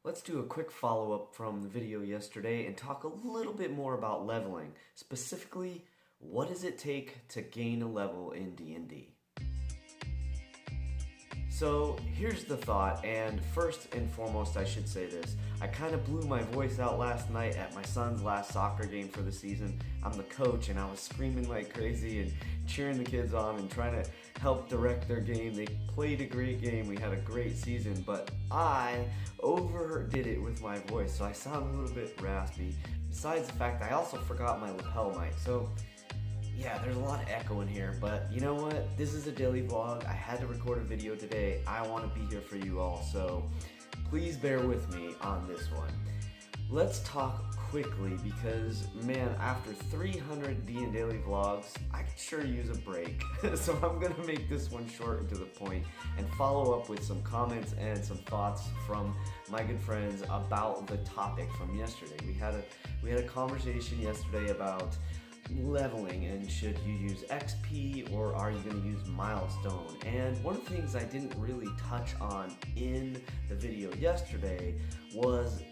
Let's do a quick follow-up from the video yesterday and talk a little bit more about leveling. Specifically, what does it take to gain a level in D&D? So here's the thought, and first and foremost I should say this. I kind of blew my voice out last night at my son's last soccer game for the season. I'm the coach and I was screaming like crazy and cheering the kids on and trying to help direct their game. They played a great game, we had a great season, but I overdid it with my voice, so I sound a little bit raspy. Besides the fact I also forgot my lapel mic, so yeah, there's a lot of echo in here, but you know what? This is a daily vlog. I had to record a video today. I want to be here for you all, so please bear with me on this one. Let's talk quickly because, man, after 300 DnDaily vlogs, I could sure use a break. So I'm going to make this one short and to the point and follow up with some comments and some thoughts from my good friends about the topic from yesterday. We had a conversation yesterday about leveling and should you use XP or are you going to use milestone. And one of the things I didn't really touch on in the video yesterday was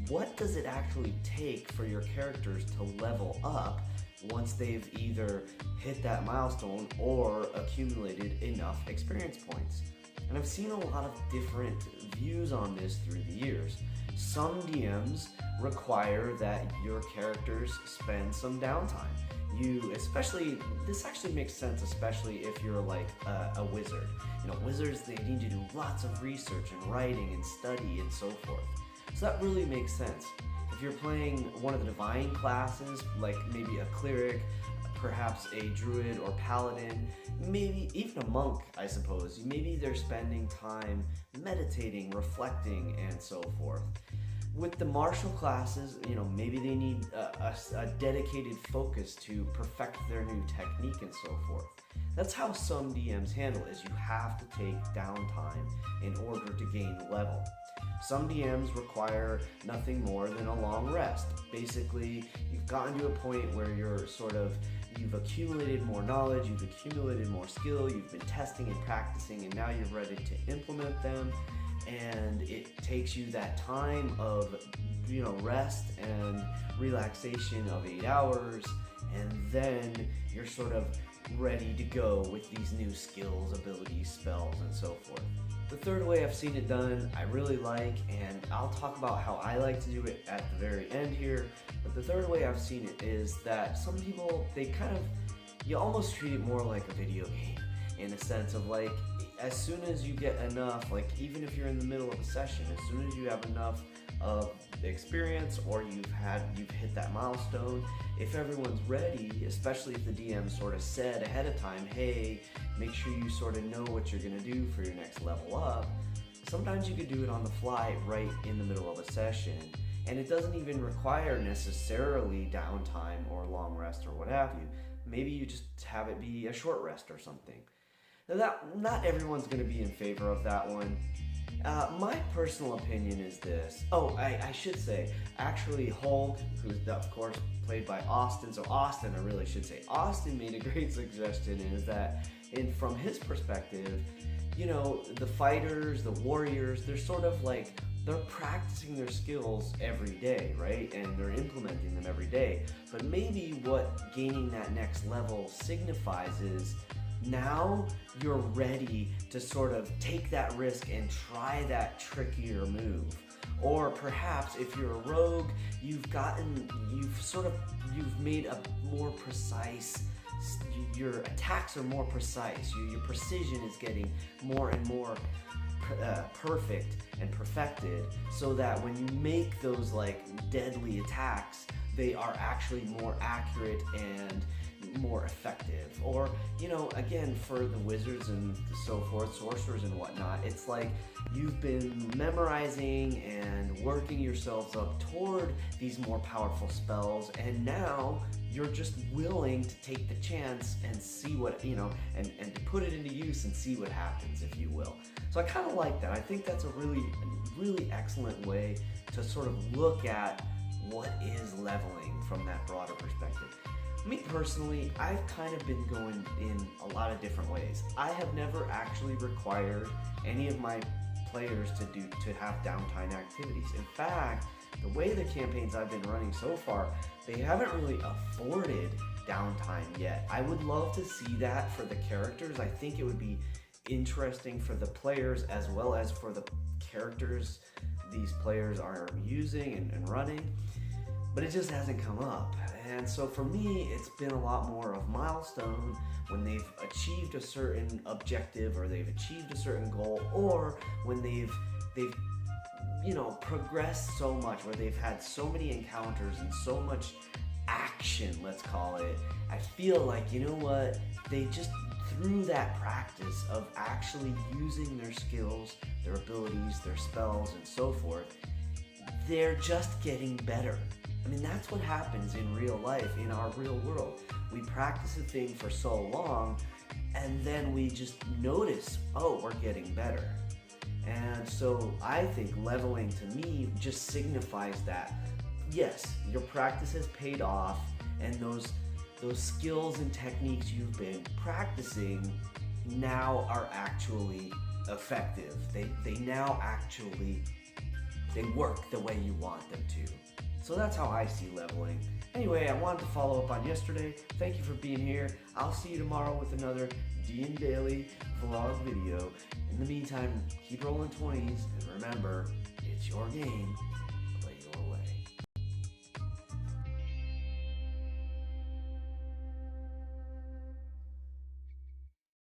what does it actually take for your characters to level up once they've either hit that milestone or accumulated enough experience points. And I've seen a lot of different views on this through the years. Some DMs require that your characters spend some downtime. This actually makes sense, especially if you're like a wizard. You know, wizards, they need to do lots of research and writing and study and so forth. So that really makes sense. If you're playing one of the divine classes, like maybe a cleric, perhaps a druid or paladin, maybe even a monk, I suppose. Maybe they're spending time meditating, reflecting, and so forth. With the martial classes, you know, maybe they need a dedicated focus to perfect their new technique and so forth. That's how some DMs handle it, is you have to take downtime in order to gain level. Some DMs require nothing more than a long rest. Basically, you've gotten to a point where you've accumulated more knowledge, you've accumulated more skill, you've been testing and practicing, and now you're ready to implement them. And it takes you that time of, you know, rest and relaxation of 8 hours, and then you're sort of ready to go with these new skills, abilities, spells, and so forth. The third way I've seen it done, I really like, and I'll talk about how I like to do it at the very end here, but the third way I've seen it is that some people, you almost treat it more like a video game, in a sense of like, as soon as you get enough, like even if you're in the middle of a session, as soon as you have enough of experience or you've hit that milestone, if everyone's ready, especially if the DM sort of said ahead of time, hey, make sure you sort of know what you're going to do for your next level up, sometimes you could do it on the fly right in the middle of a session. And it doesn't even require necessarily downtime or long rest or what have you. Maybe you just have it be a short rest or something. Now, not everyone's going to be in favor of that one. My personal opinion is this. Oh, I should say, actually Hulk, who's of course played by Austin, so Austin, I really should say, Austin made a great suggestion, is that from his perspective, you know, the fighters, the warriors, they're sort of like, they're practicing their skills every day, right? And they're implementing them every day. But maybe what gaining that next level signifies is, now you're ready to sort of take that risk and try that trickier move. Or perhaps if you're a rogue, you've made a more precise, your attacks are more precise, your precision is getting more and more perfect and perfected, so that when you make those like deadly attacks, they are actually more accurate and more effective. Or, you know, again, for the wizards and so forth, sorcerers and whatnot, it's like you've been memorizing and working yourselves up toward these more powerful spells, and now you're just willing to take the chance and see what, you know, and to put it into use and see what happens, if you will. So I kind of like that. I think that's a really excellent way to sort of look at what is leveling from that broader perspective. Me personally, I've kind of been going in a lot of different ways. I have never actually required any of my players to have downtime activities. In fact, the way the campaigns I've been running so far, they haven't really afforded downtime yet. I would love to see that for the characters. I think it would be interesting for the players as well as for the characters these players are using and running, but it just hasn't come up. And so for me, it's been a lot more of milestone when they've achieved a certain objective or they've achieved a certain goal, or when they've progressed so much, where they've had so many encounters and so much action, let's call it. I feel like, you know what, they just, through that practice of actually using their skills, their abilities, their spells, and so forth, they're just getting better. I mean, that's what happens in real life, in our real world. We practice a thing for so long, and then we just notice, oh, we're getting better. And so I think leveling to me just signifies that, yes, your practice has paid off, and those skills and techniques you've been practicing now are actually effective. They now actually, they work the way you want them to. So that's how I see leveling. Anyway, I wanted to follow up on yesterday. Thank you for being here. I'll see you tomorrow with another DnDaily vlog video. In the meantime, keep rolling 20s, and remember, it's your game.